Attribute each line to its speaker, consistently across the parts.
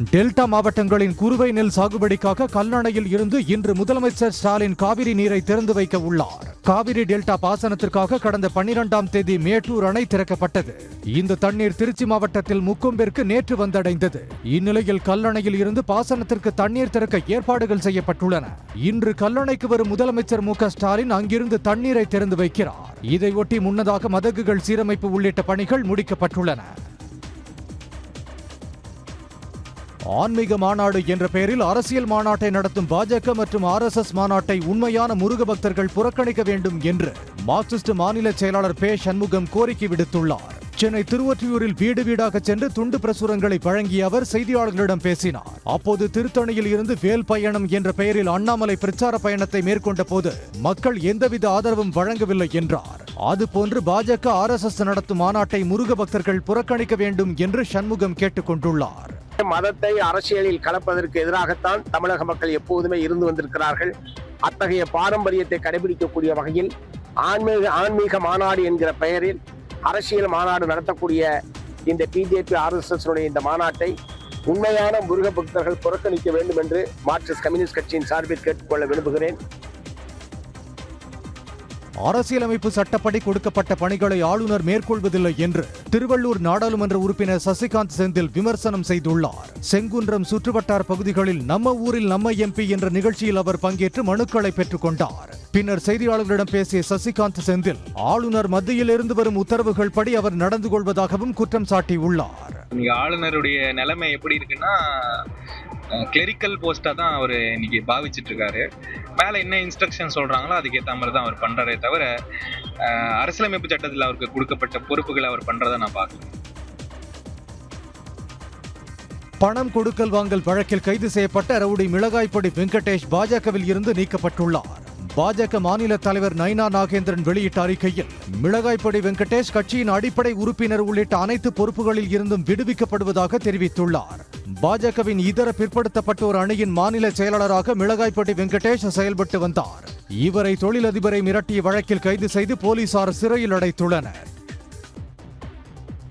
Speaker 1: Delta மாவட்டங்களின் குறுவை நெல் சாகுபடிக்காக கல்லணையில் இருந்து இன்று முதலமைச்சர் ஸ்டாலின் காவிரி நீரை திறந்து வைக்க உள்ளார். காவிரி டெல்டா பாசனத்திற்காக கடந்த 12ஆம் தேதி மேட்டூர் அணை திறக்கப்பட்டது. இந்த தண்ணீர் திருச்சி மாவட்டத்தில் முக்கொம்பிற்கு நேற்று வந்தடைந்தது. இந்நிலையில் கல்லணையில் இருந்து பாசனத்திற்கு தண்ணீர் திறக்க ஏற்பாடுகள் செய்யப்பட்டுள்ளன. இன்று கல்லணைக்கு வரும் முதலமைச்சர் மு.க.ஸ்டாலின் அங்கிருந்து தண்ணீரை திறந்து வைக்கிறார். இதையொட்டி முன்னதாக மதகுகள் சீரமைப்பு உள்ளிட்ட பணிகள் முடிக்கப்பட்டுள்ளன. ஆன்மீக மாநாடு என்ற பெயரில் அரசியல் மாநாட்டை நடத்தும் பாஜக மற்றும் RSS மாநாட்டை உண்மையான முருக பக்தர்கள் புறக்கணிக்க வேண்டும் என்று மார்க்சிஸ்ட் மாநில செயலாளர் பே. சண்முகம் கோரிக்கை விடுத்துள்ளார். சென்னை திருவொற்றியூரில் வீடு வீடாக சென்று துண்டு பிரசுரங்களை வழங்கிய அவர் செய்தியாளர்களிடம் பேசினார். அப்போது திருத்தணியில் இருந்து வேல் பயணம் என்ற பெயரில் அண்ணாமலை பிரச்சார பயணத்தை மேற்கொண்ட போது மக்கள் எந்தவித ஆதரவும் வழங்கவில்லை என்றார். அதுபோன்று பாஜக RSS நடத்தும் மாநாட்டை முருக பக்தர்கள் புறக்கணிக்க வேண்டும் என்று சண்முகம் கேட்டுக் கொண்டுள்ளார்.
Speaker 2: மதத்தை அரசியலில் கலப்பதற்கு எதிராகத்தான் தமிழக மக்கள் எப்போதுமே இருந்து வந்திருக்கிறார்கள். அத்தகைய பாரம்பரியத்தை கடைபிடிக்கக்கூடிய வகையில் ஆன்மீக மாநாடு என்கிற பெயரில் அரசியல் மாநாடு நடத்தக்கூடிய இந்த பிஜேபி RSS இந்த மாநாட்டை உண்மையான முருக பக்தர்கள் புறக்கணிக்க வேண்டும் என்று மார்க்சிஸ்ட் கம்யூனிஸ்ட் கட்சியின் சார்பில் கேட்டுக்கொள்ள விரும்புகிறேன்.
Speaker 1: அரசியலமைப்பு சட்டப்படி கொடுக்கப்பட்ட பணிகளை ஆளுநர் மேற்கொள்வதில்லை என்று திருவள்ளூர் நாடாளுமன்ற உறுப்பினர் சசிகாந்த் செந்தில் விமர்சனம் செய்துள்ளார். செங்குன்றம் சுற்றுவட்டார பகுதிகளில் நம்ம ஊரில் நம்ம MP என்ற நிகழ்ச்சியில் அவர் பங்கேற்று மனுக்களை பெற்றுக் கொண்டார். பின்னர் செய்தியாளர்களிடம் பேசிய சசிகாந்த் செந்தில் ஆளுநர் மத்தியில் இருந்து வரும் உத்தரவுகள் படி அவர் நடந்து கொள்வதாகவும் குற்றம் சாட்டியுள்ளார்.
Speaker 3: ஆளுநருடைய நிலைமை எப்படி இருக்குன்னா கிளரிக்கல் போஸ்டா தான் அவர் இன்னைக்கு பாவிச்சிட்டு இருக்காரு. மேல என்ன இன்ஸ்ட்ரக்ஷன் சொல்றாங்களோ அதுக்கேற்ற மாதிரி தான் அவர் பண்றாரே தவிர அரசியலமைப்பு சட்டத்தில் அவருக்கு கொடுக்கப்பட்ட பொறுப்புகளை அவர் பண்றதை நான் பார்க்கிறேன்.
Speaker 1: பணம் கொடுக்கல் வாங்கல் வழக்கில் கைது செய்யப்பட்ட ரவுடி மிளகாய்பொடி வெங்கடேஷ் பாஜகவில் இருந்து நீக்கப்பட்டுள்ளார். பாஜக மாநில தலைவர் நைனா நாகேந்திரன் வெளியிட்ட அறிக்கையில் மிளகாய்பொடி வெங்கடேஷ் கட்சியின் அடிப்படை உறுப்பினர் உள்ளிட்ட அனைத்து பொறுப்புகளில் இருந்தும் விடுவிக்கப்படுவதாக தெரிவித்துள்ளார். பாஜகவின் இதர பிற்படுத்தப்பட்டோர் அணியின் மாநில செயலாளராக மிளகாய்பொடி வெங்கடேஷ் செயல்பட்டு வந்தார். இவரை தொழிலதிபரை மிரட்டிய வழக்கில் கைது செய்து போலீசார் சிறையில் அடைத்துள்ளனர்.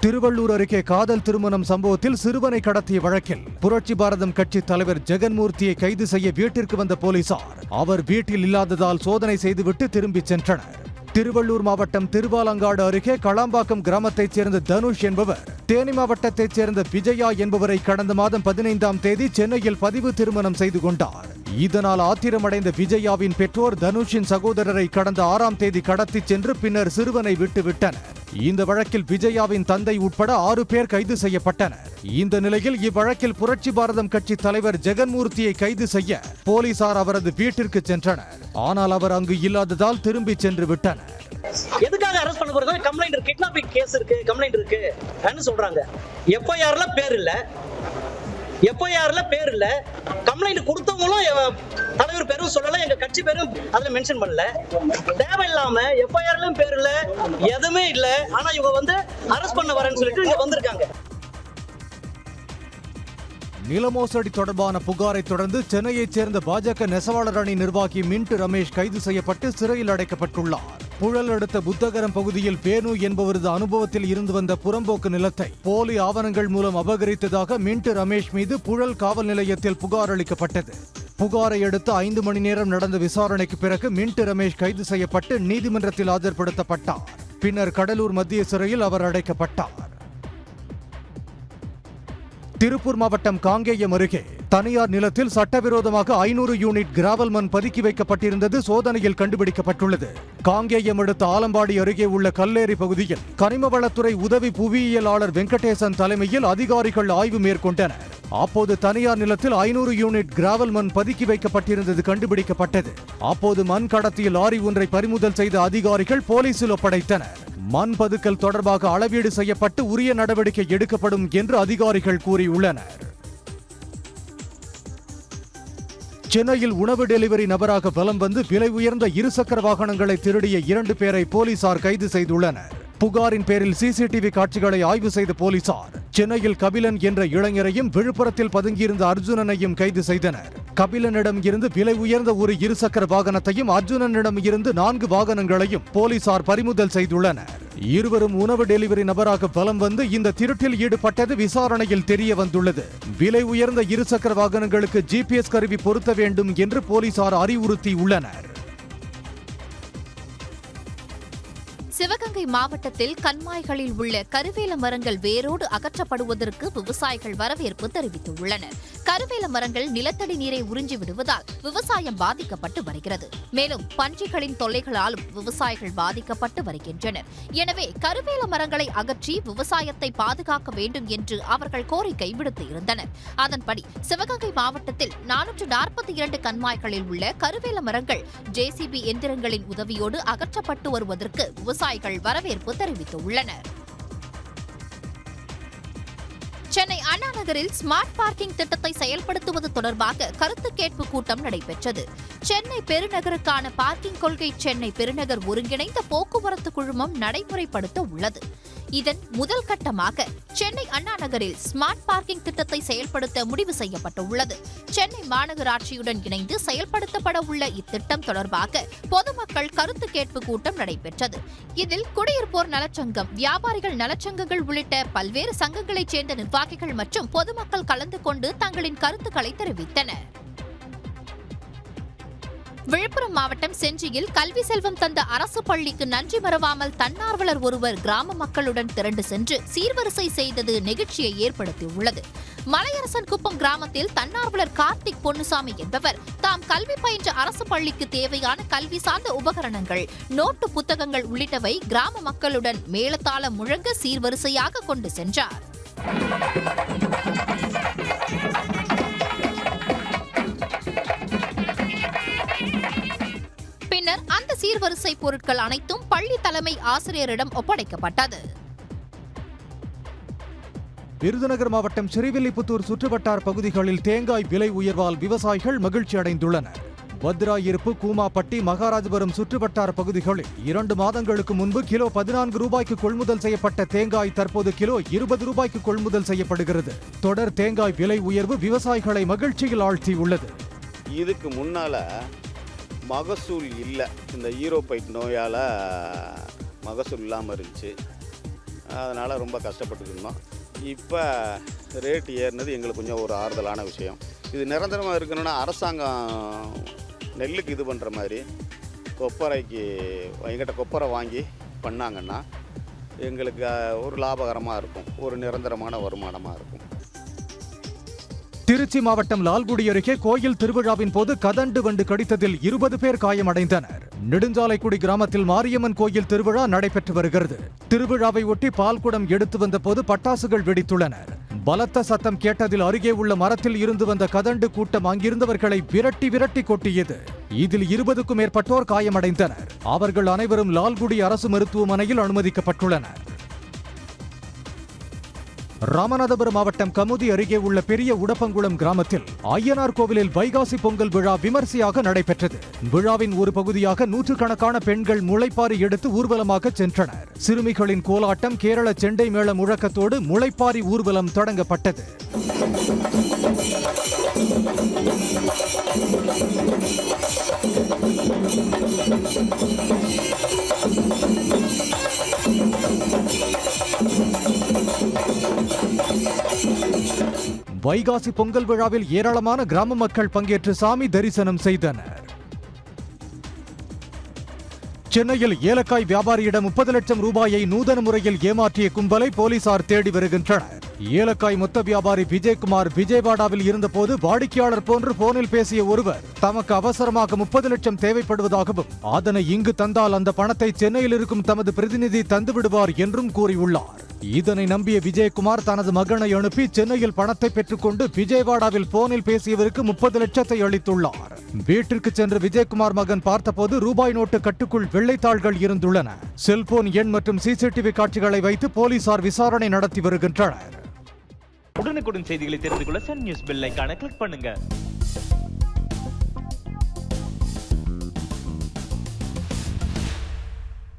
Speaker 1: திருவள்ளூர் அருகே காதல் திருமணம் சம்பவத்தில் சிறுவனை கடத்திய வழக்கில் புரட்சி பாரதம் கட்சி தலைவர் ஜெகன்மூர்த்தியை கைது செய்ய வீட்டிற்கு வந்த போலீசார் அவர் வீட்டில் இல்லாததால் சோதனை செய்துவிட்டு திரும்பிச் சென்றனர். திருவள்ளூர் மாவட்டம் திருவாலங்காடு அருகே களம்பாக்கம் கிராமத்தைச் சேர்ந்த தனுஷ் என்பவர் தேனி மாவட்டத்தைச் சேர்ந்த விஜயா என்பவரை கடந்த மாதம் 15ஆம் தேதி சென்னையில் பதிவு திருமணம் செய்து கொண்டார். இதனால் ஆத்திரமடைந்த விஜயாவின் பெற்றோர் தனுஷின் சகோதரரை கடந்த 6ஆம் தேதி கடத்திச் சென்று பின்னர் சிறுவனை விட்டுவிட்டனர். இந்த வழக்கில் விஜயாவின் தந்தை உட்பட 6 பேர் கைது செய்யப்பட்டனர். இந்த நிலையில் இவ்வழக்கில் புரட்சி பாரதம் கட்சி தலைவர் ஜெகன்மூர்த்தியை கைது செய்ய போலீசார் அவரது வீட்டிற்கு சென்றனர். ஆனால் அவர் அங்கு இல்லாததால் திரும்பி சென்று விட்டனர்.
Speaker 4: எதுக்காக அரெஸ்ட் பண்ண போறது? கம்ப்ளைண்ட் இருக்கு, கிட்னாப்பிங் கேஸ் இருக்கு, கம்ப்ளைண்ட் இருக்கு என்ன சொல்றாங்க. FIRல பேர் இல்ல, FIRல பேர் இல்ல, கம்ப்ளைண்ட் கொடுத்தவங்களும் தலைவர் பேரும் சொல்லல, எங்க கட்சி பேரும் அதுல மென்ஷன் பண்ணல. தேவையில்லாம FIRலயும் பேர் இல்ல, எதுவுமே இல்ல. ஆனா இவங்க அரெஸ்ட் பண்ண வரேன்னு சொல்லிட்டு இங்க வந்திருக்காங்க.
Speaker 1: நிலமோசடி தொடர்பான புகாரை தொடர்ந்து சென்னையைச் சேர்ந்த பாஜக நெசவாளர் அணி நிர்வாகி மின்ட் ரமேஷ் கைது செய்யப்பட்டு சிறையில் அடைக்கப்பட்டுள்ளார். புழல் அடுத்த புத்தகரம் பகுதியில் வேணு என்பவரது அனுபவத்தில் இருந்து வந்த புறம்போக்கு நிலத்தை போலி ஆவணங்கள் மூலம் அபகரித்ததாக மின்ட் ரமேஷ் மீது புழல் காவல் நிலையத்தில் புகார் அளிக்கப்பட்டது. புகாரை அடுத்து 5 மணி நேரம் நடந்த விசாரணைக்கு பிறகு மின்ட் ரமேஷ் கைது செய்யப்பட்டு நீதிமன்றத்தில் ஆஜர்படுத்தப்பட்டார். பின்னர் கடலூர் மத்திய சிறையில் அவர் அடைக்கப்பட்டார். திருப்பூர் மாவட்டம் காங்கேயம் அருகே தனியார் நிலத்தில் சட்டவிரோதமாக 500 யூனிட் கிராவல் மண் பதுக்கி வைக்கப்பட்டிருந்தது சோதனையில் கண்டுபிடிக்கப்பட்டுள்ளது. காங்கேயம் அடுத்த ஆலம்பாடி அருகே உள்ள கல்லேரி பகுதியில் கனிமவளத்துறை உதவி புவியியலாளர் வெங்கடேசன் தலைமையில் அதிகாரிகள் ஆய்வு மேற்கொண்டனர். அப்போது தனியார் நிலத்தில் 500 யூனிட் கிராவல் மண் பதுக்கி வைக்கப்பட்டிருந்தது கண்டுபிடிக்கப்பட்டது. அப்போது மண் கடத்திய லாரி ஒன்றை பறிமுதல் செய்த அதிகாரிகள் போலீசில் ஒப்படைத்தனர். மண் பதுக்கல் தொடர்பாக அளவீடு செய்யப்பட்டு உரிய நடவடிக்கை எடுக்கப்படும் என்று அதிகாரிகள் கூறியுள்ளனர். சென்னையில் உணவு டெலிவரி நபராக வலம் வந்து விலை உயர்ந்த இருசக்கர வாகனங்களை திருடிய 2 பேரை போலீசார் கைது செய்துள்ளனர். புகாரின் பேரில் சிசிடிவி காட்சிகளை ஆய்வு செய்த போலீசார் சென்னையில் கபிலன் என்ற இளைஞரையும் விழுப்புரத்தில் பதுங்கியிருந்த அர்ஜுனனையும் கைது செய்தனர். கபிலனிடம் இருந்து விலை உயர்ந்த ஒரு இருசக்கர வாகனத்தையும் அர்ஜுனனிடம் இருந்து 4 வாகனங்களையும் போலீசார் பறிமுதல் செய்துள்ளனர். இருவரும் உணவு டெலிவரி நபராக வலம் வந்து இந்த திருட்டில் ஈடுபட்டது விசாரணையில் தெரிய வந்துள்ளது. விலை உயர்ந்த இருசக்கர வாகனங்களுக்கு GPS கருவி பொருத்த வேண்டும் என்று போலீசார் அறிவுறுத்தியுள்ளனர்.
Speaker 5: சிவகங்கை மாவட்டத்தில் கண்மாய்களில் உள்ள கருவேல மரங்கள் வேரோடு அகற்றப்படுவதற்கு விவசாயிகள் வரவேற்பு தெரிவித்துள்ளனர். கருவேல மரங்கள் நிலத்தடி நீரை உறிஞ்சி விடுவதால் விவசாயம் பாதிக்கப்பட்டு வருகிறது. மேலும் பன்றிகளின் தொல்லைகளாலும் விவசாயிகள் பாதிக்கப்பட்டு வருகின்றனர். எனவே கருவேல மரங்களை அகற்றி விவசாயத்தை பாதுகாக்க வேண்டும் என்று அவர்கள் கோரிக்கை விடுத்திருந்தனர். அதன்படி சிவகங்கை மாவட்டத்தில் 442 கண்மாய்களில் உள்ள கருவேல மரங்கள் JCB எந்திரங்களின் உதவியோடு அகற்றப்பட்டு வருவதற்கு விவசாயிகள் வரவேற்பு தெரிவித்துள்ளனர். சென்னை அண்ணா நகரில் ஸ்மார்ட் பார்க்கிங் திட்டத்தை செயல்படுத்துவது தொடர்பாக கருத்து கேட்பு கூட்டம் நடைபெற்றது. சென்னை பெருநகருக்கான பார்க்கிங் கொள்கை சென்னை பெருநகர் ஒருங்கிணைந்த போக்குவரத்து குழுமம் நடைமுறைப்படுத்த உள்ளது. இதன் முதல் கட்டமாக சென்னை அண்ணா நகரில் ஸ்மார்ட் பார்க்கிங் திட்டத்தை செயல்படுத்த முடிவு செய்யப்பட்டுள்ளது. சென்னை மாநகராட்சியுடன் இணைந்து செயல்படுத்தப்பட உள்ள இத்திட்டம் தொடர்பாக பொதுமக்கள் கருத்து கேட்பு கூட்டம் நடைபெற்றது. இதில் குடியிருப்போர் நலச்சங்கம், வியாபாரிகள் நலச்சங்கங்கள் உள்ளிட்ட பல்வேறு சங்கங்களைச் சேர்ந்த நிர்வாகிகள் மற்றும் பொதுமக்கள் கலந்து கொண்டு தங்களின் கருத்துக்களை தெரிவித்தனர். விழுப்புரம் மாவட்டம் செஞ்சியில் கல்வி செல்வம் தந்த அரசு பள்ளிக்கு நன்றி மறவாமல் தன்னார்வலர் ஒருவர் கிராம மக்களுடன் திரண்டு சென்று சீர்வரிசை செய்தது நெகிழ்ச்சியை ஏற்படுத்தியுள்ளது. மலையரசன் குப்பம் கிராமத்தில் தன்னார்வலர் கார்த்திக் பொன்னுசாமி என்பவர் தாம் கல்வி பயின்ற அரசு பள்ளிக்கு தேவையான கல்வி சார்ந்த உபகரணங்கள், நோட்டு புத்தகங்கள் உள்ளிட்டவை கிராம மக்களுடன் மேளதாளம் முழங்க சீர்வரிசையாக கொண்டு சென்றார். பின்னர் அந்த சீர்வரிசை பொருட்கள் அனைத்தும் பள்ளி தலைமை ஆசிரியரிடம் ஒப்படைக்கப்பட்டது.
Speaker 1: விருதுநகர் மாவட்டம் ஸ்ரீவில்லிபுத்தூர் சுற்றுவட்டார பகுதிகளில் தேங்காய் விலை உயர்வால் விவசாயிகள் மகிழ்ச்சி அடைந்துள்ளனர். வத்ராயிருப்பு, கூமாப்பட்டி, மகாராஜபுரம் சுற்றுவட்டார பகுதிகளில் 2 மாதங்களுக்கு முன்பு கிலோ 14 ரூபாய்க்கு கொள்முதல் செய்யப்பட்ட தேங்காய் தற்போது கிலோ 20 ரூபாய்க்கு கொள்முதல் செய்யப்படுகிறது. தொடர் தேங்காய் விலை உயர்வு விவசாயிகளை மகிழ்ச்சியில் ஆழ்த்தியுள்ளது.
Speaker 6: இதுக்கு முன்னால மகசூல் இல்லை, இந்த ஈரோபைட் நோயால் மகசூல் இல்லாமல் இருந்துச்சு. அதனால் ரொம்ப கஷ்டப்பட்டு இருந்தோம். இப்போ ரேட்டு ஏறினது எங்களுக்கு கொஞ்சம் ஒரு ஆறுதலான விஷயம். இது நிரந்தரமாக இருக்கணும்னா அரசாங்கம் நெல்லுக்கு இது பண்ணுற மாதிரி கொப்பரைக்கு எங்கிட்ட கொப்பரை வாங்கி பண்ணாங்கன்னா எங்களுக்கு ஒரு லாபகரமாக இருக்கும், ஒரு நிரந்தரமான வருமானமாக இருக்கும்.
Speaker 1: திருச்சி மாவட்டம் லால்குடி அருகே கோயில் திருவிழாவின் போது கதண்டு வண்டு கடித்ததில் 20 பேர் காயமடைந்தனர். நெடுஞ்சாலைக்குடி கிராமத்தில் மாரியம்மன் கோயில் திருவிழா நடைபெற்று வருகிறது. திருவிழாவை ஒட்டி பால்குடம் எடுத்து வந்த போது பட்டாசுகள் வெடித்துள்ளனர். பலத்த சத்தம் கேட்டதில் அருகே உள்ள மரத்தில் இருந்து வந்த கதண்டு கூட்டம் அங்கிருந்தவர்களை விரட்டி கொட்டியது. இதில் 20க்கும் மேற்பட்டோர் காயமடைந்தனர். அவர்கள் அனைவரும் லால்குடி அரசு மருத்துவமனையில் அனுமதிக்கப்பட்டுள்ளனர். ராமநாதபுரம் மாவட்டம் கமுதி அருகே உள்ள பெரிய உடப்பங்குளம் கிராமத்தில் ஐயனார் கோவிலில் வைகாசி பொங்கல் விழா விமர்சையாக நடைபெற்றது. விழாவின் ஒரு பகுதியாக நூற்றுக்கணக்கான பெண்கள் முளைப்பாரி எடுத்து ஊர்வலமாக சென்றனர். சிறுமிகளின் கோலாட்டம், கேரள செண்டை மேள முழக்கத்தோடு முளைப்பாரி ஊர்வலம் தொடங்கப்பட்டது. வைகாசி பொங்கல் விழாவில் ஏராளமான கிராம மக்கள் பங்கேற்று சாமி தரிசனம் செய்தனர். சென்னையில் ஏலக்காய் வியாபாரியிடம் 30 லட்சம் ரூபாயை நூதன முறையில் ஏமாற்றிய கும்பலை போலீசார் தேடி வருகின்றனர். ஏலக்காய் மொத்த வியாபாரி விஜயகுமார் விஜயவாடாவில் இருந்தபோது வாடிக்கையாளர் போன்று போனில் பேசிய ஒருவர் தமக்கு அவசரமாக 30 லட்சம் தேவைப்படுவதாகவும் அதனை இங்கு தந்தால் அந்த பணத்தை சென்னையில் இருக்கும் தமது பிரதிநிதி தந்துவிடுவார் என்றும் கூறியுள்ளார். இதனை நம்பிய விஜயகுமார் தனது மகனை அனுப்பி சென்னையில் பணத்தை பெற்றுக்கொண்டு விஜயவாடாவில் போனில் பேசியவருக்கு 30 லட்சத்தை அளித்துள்ளார். வீட்டிற்கு சென்று விஜயகுமார் மகன் பார்த்தபோது ரூபாய் நோட்டு கட்டுக்குள் வெள்ளைத்தாள்கள் இருந்துள்ளன. செல்போன் எண் மற்றும் சிசிடிவி காட்சிகளை வைத்து போலீசார் விசாரணை நடத்தி வருகின்றனர்.
Speaker 7: உடனுக்குடன் செய்திகளை தெரிந்து கொள்ள சன் நியூஸ் பெல் ஐகானை கிளிக் பண்ணுங்க.